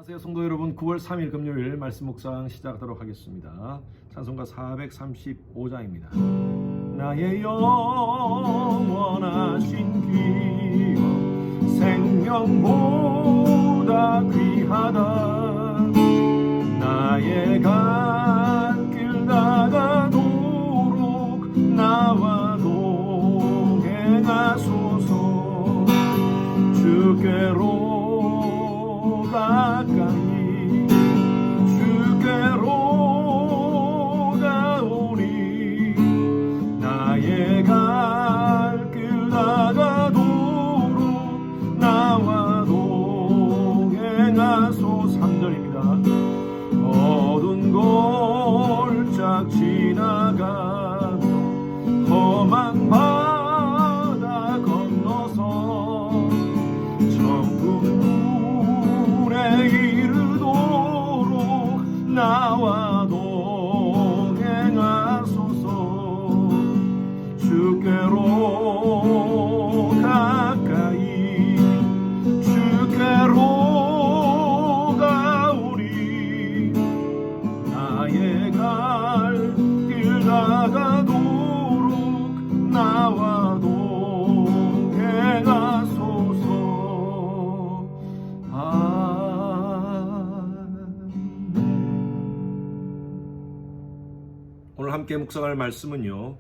안녕하세요 성도 여러분, 9월 3일 금요일 말씀 묵상 시작하도록 하겠습니다. 찬송가 435장입니다. 나의 영원하신 기업 생명보다 귀하다. 나의 갈 길 나가도록 나와 동행하소서. 주께로 가까이 주께로 가오니 나의 갈 길 나가도록 나와 동행하소서. 3절입니다. 어두운 골짝 지나가며 험한 바다 건너서 천국문에 이르도록 나와 동행하소서. 주께로 가까이 주께로 가오니 나의 갈 길 나가도록 나와 동행하소서. 오늘 함께 묵상할 말씀은요,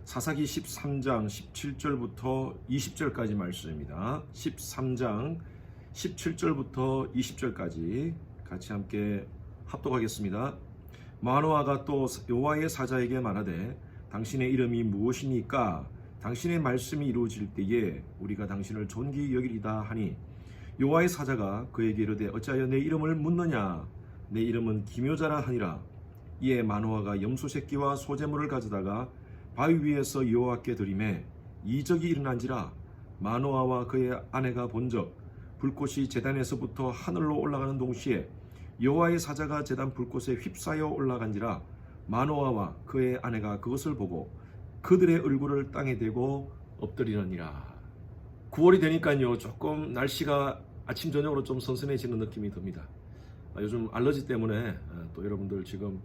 사사기 13장 17절부터 20절까지 말씀입니다. 13장 17절부터 20절까지 같이 함께 합독하겠습니다. 마노아가 또 여호와의 사자에게 말하되 당신의 이름이 무엇이니까? 당신의 말씀이 이루어질 때에 우리가 당신을 존귀히 여기리다 하니, 여호와의 사자가 그에게 이르되 어찌하여 내 이름을 묻느냐? 내 이름은 기묘자라 하니라. 이에 마노아가 염소 새끼와 소재물을 가져다가 바위 위에서 여호와께 드리매 이적이 일어난지라. 마노아와 그의 아내가 본적 불꽃이 제단에서부터 하늘로 올라가는 동시에 여호와의 사자가 제단 불꽃에 휩싸여 올라간지라. 마노아와 그의 아내가 그것을 보고 그들의 얼굴을 땅에 대고 엎드리느니라. 9월이 되니까요, 조금 날씨가 아침 저녁으로 좀 선선해지는 느낌이 듭니다. 요즘 알러지 때문에 또 여러분들 지금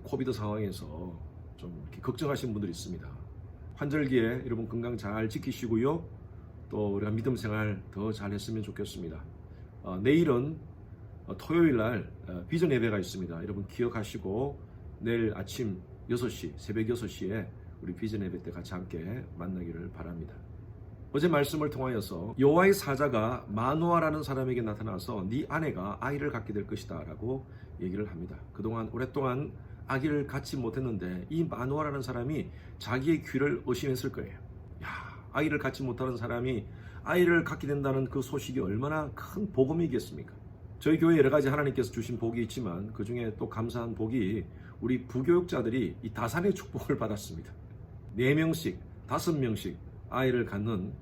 코비드 상황에서 좀 이렇게 걱정하시는 분들이 있습니다. 환절기에 여러분 건강 잘 지키시고요, 또 우리가 믿음 생활 더 잘 했으면 좋겠습니다. 내일은 토요일 날 비전 예배가 있습니다. 여러분 기억하시고 내일 아침 6시, 새벽 6시에 우리 비전 예배 때 같이 함께 만나기를 바랍니다. 어제 말씀을 통하여서 여호와의 사자가 마노아라는 사람에게 나타나서 네 아내가 아이를 갖게 될 것이다 라고 얘기를 합니다. 그동안 오랫동안 아기를 갖지 못했는데 이 마노아라는 사람이 자기의 귀를 의심했을 거예요. 아이를 갖지 못하는 사람이 아이를 갖게 된다는 그 소식이 얼마나 큰 복음이겠습니까? 저희 교회 여러 가지 하나님께서 주신 복이 있지만 그 중에 또 감사한 복이 우리 부교육자들이 이 다산의 축복을 받았습니다. 4명씩, 5명씩 아이를 갖는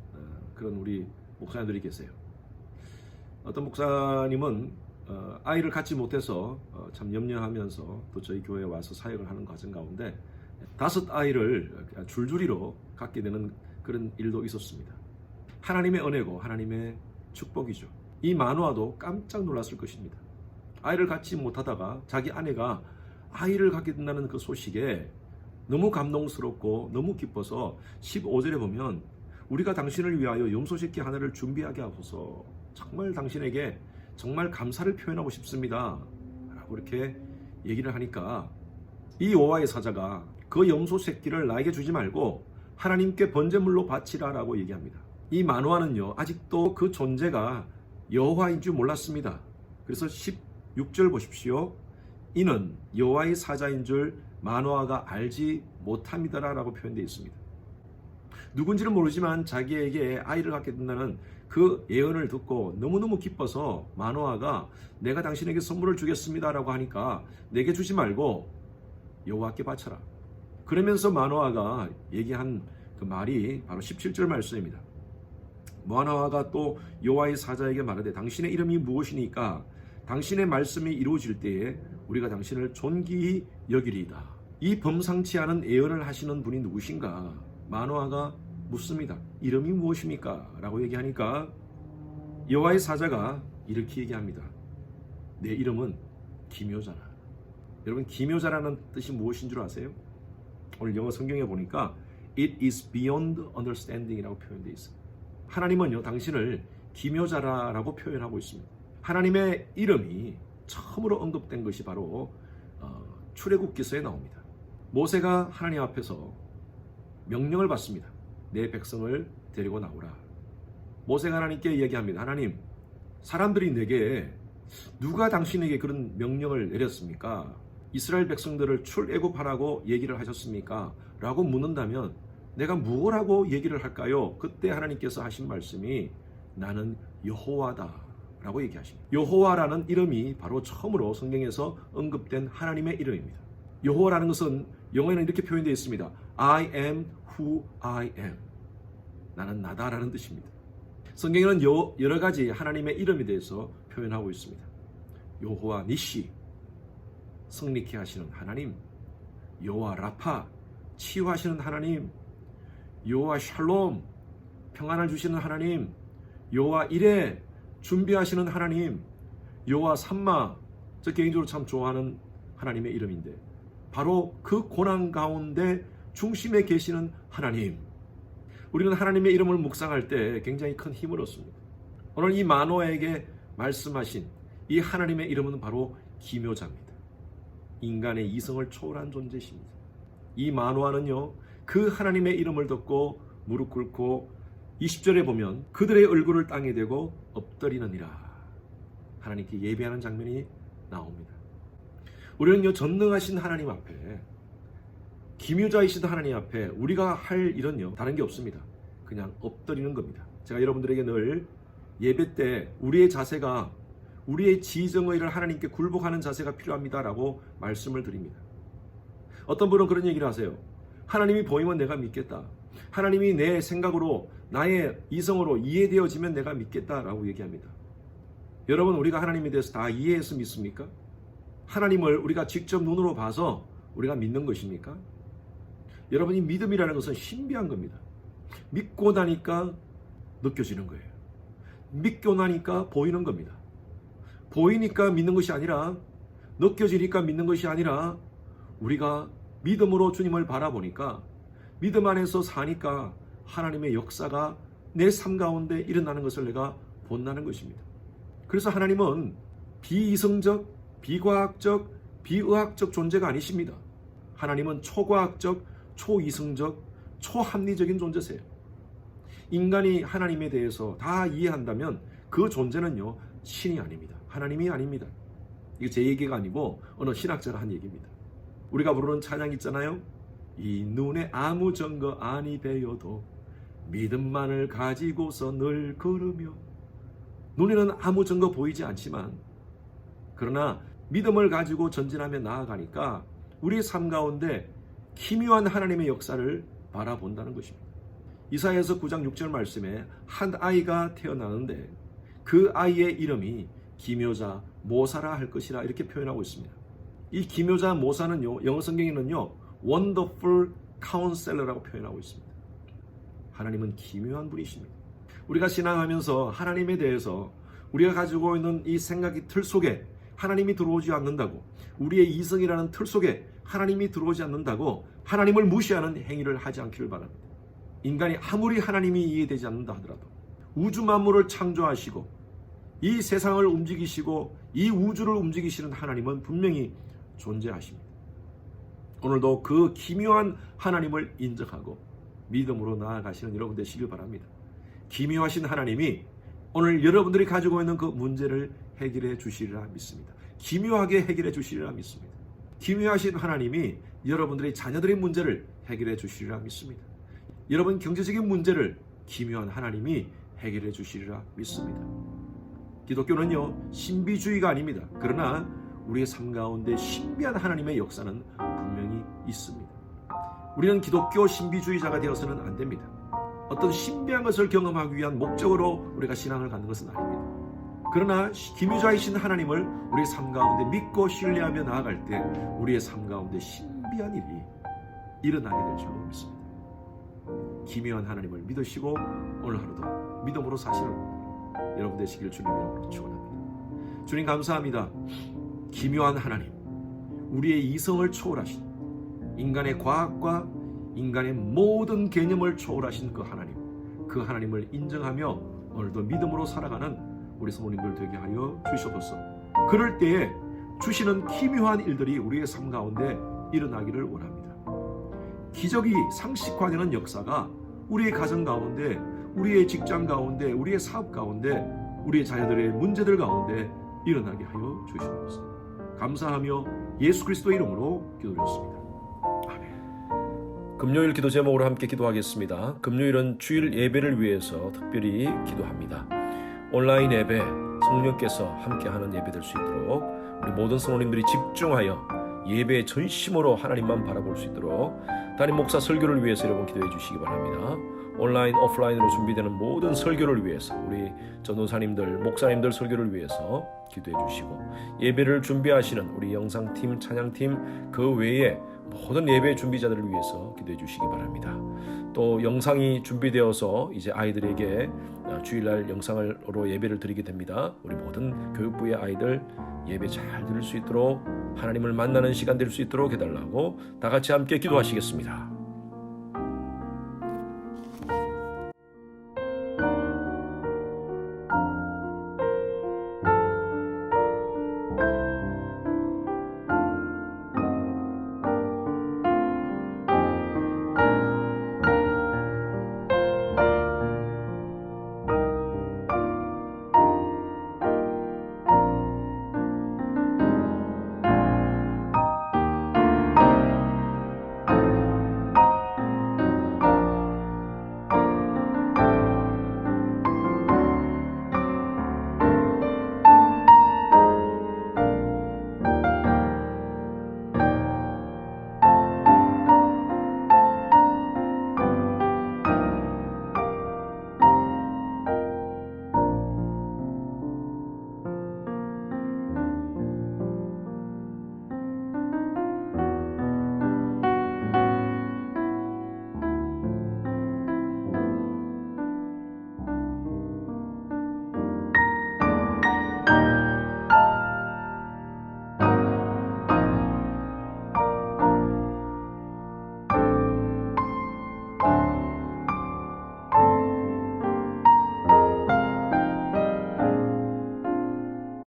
그런 우리 목사님들이 계세요. 어떤 목사님은 아이를 갖지 못해서 참 염려하면서 또 저희 교회에 와서 사역을 하는 과정 가운데 5아이를 줄줄이로 갖게 되는 그런 일도 있었습니다. 하나님의 은혜고 하나님의 축복이죠. 이 마노아도 깜짝 놀랐을 것입니다. 아이를 갖지 못하다가 자기 아내가 아이를 갖게 된다는 그 소식에 너무 감동스럽고 너무 기뻐서 15절에 보면 우리가 당신을 위하여 염소새끼 하나를 준비하게 하소서. 정말 당신에게 정말 감사를 표현하고 싶습니다 라고 이렇게 얘기를 하니까 이 여호와의 사자가 그 염소새끼를 나에게 주지 말고 하나님께 번제물로 바치라 라고 얘기합니다. 이 마노아는요, 아직도 그 존재가 여호와인 줄 몰랐습니다. 그래서 16절 보십시오. 이는 여호와의 사자인 줄 마노아가 알지 못합니다 라고 표현되어 있습니다. 누군지는 모르지만 자기에게 아이를 갖게 된다는 그 예언을 듣고 너무너무 기뻐서 마노아가 내가 당신에게 선물을 주겠습니다 라고 하니까 내게 주지 말고 여호와께 바쳐라. 그러면서 마노아가 얘기한 그 말이 바로 17절 말씀입니다. 마노아가 또 여호와의 사자에게 말하되 당신의 이름이 무엇이니까? 당신의 말씀이 이루어질 때에 우리가 당신을 존귀히 여기리이다. 이 범상치 않은 예언을 하시는 분이 누구신가? 마노아가 묻습니다. 이름이 무엇입니까? 라고 얘기하니까 여호와의 사자가 이렇게 얘기합니다. 내 이름은 기묘자라. 여러분, 기묘자라는 뜻이 무엇인 줄 아세요? 오늘 영어 성경에 보니까 It is beyond understanding이라고 표현되어 있습니다. 하나님은요, 당신을 기묘자라고 표현하고 있습니다. 하나님의 이름이 처음으로 언급된 것이 바로 출애굽기서에 나옵니다. 모세가 하나님 앞에서 명령을 받습니다. 내 백성을 데리고 나오라. 모세가 하나님께 얘기합니다. 하나님, 사람들이 내게 누가 당신에게 그런 명령을 내렸습니까? 이스라엘 백성들을 출애굽하라고 얘기를 하셨습니까? 라고 묻는다면 내가 무엇라고 얘기를 할까요? 그때 하나님께서 하신 말씀이 나는 여호와다 라고 얘기하십니다. 여호와라는 이름이 바로 처음으로 성경에서 언급된 하나님의 이름입니다. 여호와라는 것은 영어에는 이렇게 표현되어 있습니다. I am who I am. 나는 나다라는 뜻입니다. 성경에는 여러 가지 하나님의 이름에 대해서 표현하고 있습니다. 여호와 니시, 승리케 하시는 하나님, 여호와 라파, 치유하시는 하나님, 여호와 샬롬, 평안을 주시는 하나님, 여호와 이레, 준비하시는 하나님, 여호와 삼마, 저 개인적으로 참 좋아하는 하나님의 이름인데 바로 그 고난 가운데 중심에 계시는 하나님. 우리는 하나님의 이름을 묵상할 때 굉장히 큰 힘을 얻습니다. 오늘 이 마노아에게 말씀하신 이 하나님의 이름은 바로 기묘자입니다. 인간의 이성을 초월한 존재십니다. 이 마노아는요, 그 하나님의 이름을 듣고 무릎 꿇고 20절에 보면 그들의 얼굴을 땅에 대고 엎드리느니라. 하나님께 예배하는 장면이 나옵니다. 우리는요, 전능하신 하나님 앞에, 기묘자이신 하나님 앞에 우리가 할 일은요, 다른 게 없습니다. 그냥 엎드리는 겁니다. 제가 여러분들에게 늘 예배 때 우리의 자세가, 우리의 지정의를 하나님께 굴복하는 자세가 필요합니다라고 말씀을 드립니다. 어떤 분은 그런 얘기를 하세요. 하나님이 보이면 내가 믿겠다. 하나님이 내 생각으로, 나의 이성으로 이해되어지면 내가 믿겠다라고 얘기합니다. 여러분, 우리가 하나님에 대해서 다 이해해서 믿습니까? 하나님을 우리가 직접 눈으로 봐서 우리가 믿는 것입니까? 여러분이 믿음이라는 것은 신비한 겁니다. 믿고 나니까 느껴지는 거예요. 믿고 나니까 보이는 겁니다. 보이니까 믿는 것이 아니라, 느껴지니까 믿는 것이 아니라, 우리가 믿음으로 주님을 바라보니까, 믿음 안에서 사니까 하나님의 역사가 내 삶 가운데 일어나는 것을 내가 본다는 것입니다. 그래서 하나님은 비이성적, 비과학적, 비의학적 존재가 아니십니다. 하나님은 초과학적, 초이성적, 초합리적인 존재세요. 인간이 하나님에 대해서 다 이해한다면 그 존재는요, 신이 아닙니다. 하나님이 아닙니다. 이게 제 얘기가 아니고 어느 신학자가 한 얘기입니다. 우리가 부르는 찬양 있잖아요. 이 눈에 아무 증거 아니 되어도 믿음만을 가지고서 늘 걸으며. 눈에는 아무 증거 보이지 않지만, 그러나 믿음을 가지고 전진하며 나아가니까 우리의 삶 가운데 기묘한 하나님의 역사를 바라본다는 것입니다. 이사야서 9장 6절 말씀에 한 아이가 태어나는데 그 아이의 이름이 기묘자 모사라 할 것이라 이렇게 표현하고 있습니다. 이 기묘자 모사는요, 영어 성경에는요, Wonderful Counselor라고 표현하고 있습니다. 하나님은 기묘한 분이십니다. 우리가 신앙하면서 하나님에 대해서 우리가 가지고 있는 이 생각의 틀 속에 하나님이 들어오지 않는다고, 우리의 이성이라는 틀 속에 하나님이 들어오지 않는다고 하나님을 무시하는 행위를 하지 않기를 바랍니다. 인간이 아무리 하나님이 이해되지 않는다 하더라도 우주 만물을 창조하시고 이 세상을 움직이시고 이 우주를 움직이시는 하나님은 분명히 존재하십니다. 오늘도 그 기묘한 하나님을 인정하고 믿음으로 나아가시는 여러분 되시길 바랍니다. 기묘하신 하나님이 오늘 여러분들이 가지고 있는 그 문제를 해결해 주시리라 믿습니다. 기묘하게 해결해 주시리라 믿습니다. 기묘하신 하나님이 여러분들의 자녀들의 문제를 해결해 주시리라 믿습니다. 여러분 경제적인 문제를 기묘한 하나님이 해결해 주시리라 믿습니다. 기독교는요, 신비주의가 아닙니다. 그러나 우리의 삶 가운데 신비한 하나님의 역사는 분명히 있습니다. 우리는 기독교 신비주의자가 되어서는 안 됩니다. 어떤 신비한 것을 경험하기 위한 목적으로 우리가 신앙을 갖는 것은 아닙니다. 그러나 기묘자이신 하나님을 우리의 삶 가운데 믿고 신뢰하며 나아갈 때 우리의 삶 가운데 신비한 일이 일어나게 될 줄로 믿습니다. 기묘한 하나님을 믿으시고 오늘 하루도 믿음으로 사시는 여러분 되시길 주님의 이름으로 축원합니다. 주님 감사합니다. 기묘한 하나님, 우리의 이성을 초월하신, 인간의 과학과 인간의 모든 개념을 초월하신 그 하나님을 인정하며 오늘도 믿음으로 살아가는 우리 성도님들 되게 하여 주시옵소서. 그럴 때에 주시는 기묘한 일들이 우리의 삶 가운데 일어나기를 원합니다. 기적이 상식화되는 역사가 우리의 가정 가운데, 우리의 직장 가운데, 우리의 사업 가운데, 우리의 자녀들의 문제들 가운데 일어나게 하여 주시옵소서. 감사하며 예수 그리스도의 이름으로 기도드렸습니다. 아멘. 금요일 기도 제목으로 함께 기도하겠습니다. 금요일은 주일 예배를 위해서 특별히 기도합니다. 온라인 예배, 성령께서 함께하는 예배 될 수 있도록 우리 모든 성도님들이 집중하여 예배의 전심으로 하나님만 바라볼 수 있도록 담임 목사 설교를 위해서 여러분 기도해 주시기 바랍니다. 온라인, 오프라인으로 준비되는 모든 설교를 위해서 우리 전도사님들, 목사님들 설교를 위해서 기도해 주시고, 예배를 준비하시는 우리 영상팀, 찬양팀, 그 외에 모든 예배 준비자들을 위해서 기도해 주시기 바랍니다. 또 영상이 준비되어서 이제 아이들에게 주일날 영상으로 예배를 드리게 됩니다. 우리 모든 교육부의 아이들 예배 잘 드릴 수 있도록, 하나님을 만나는 시간 될 수 있도록 해달라고 다 같이 함께 기도하시겠습니다.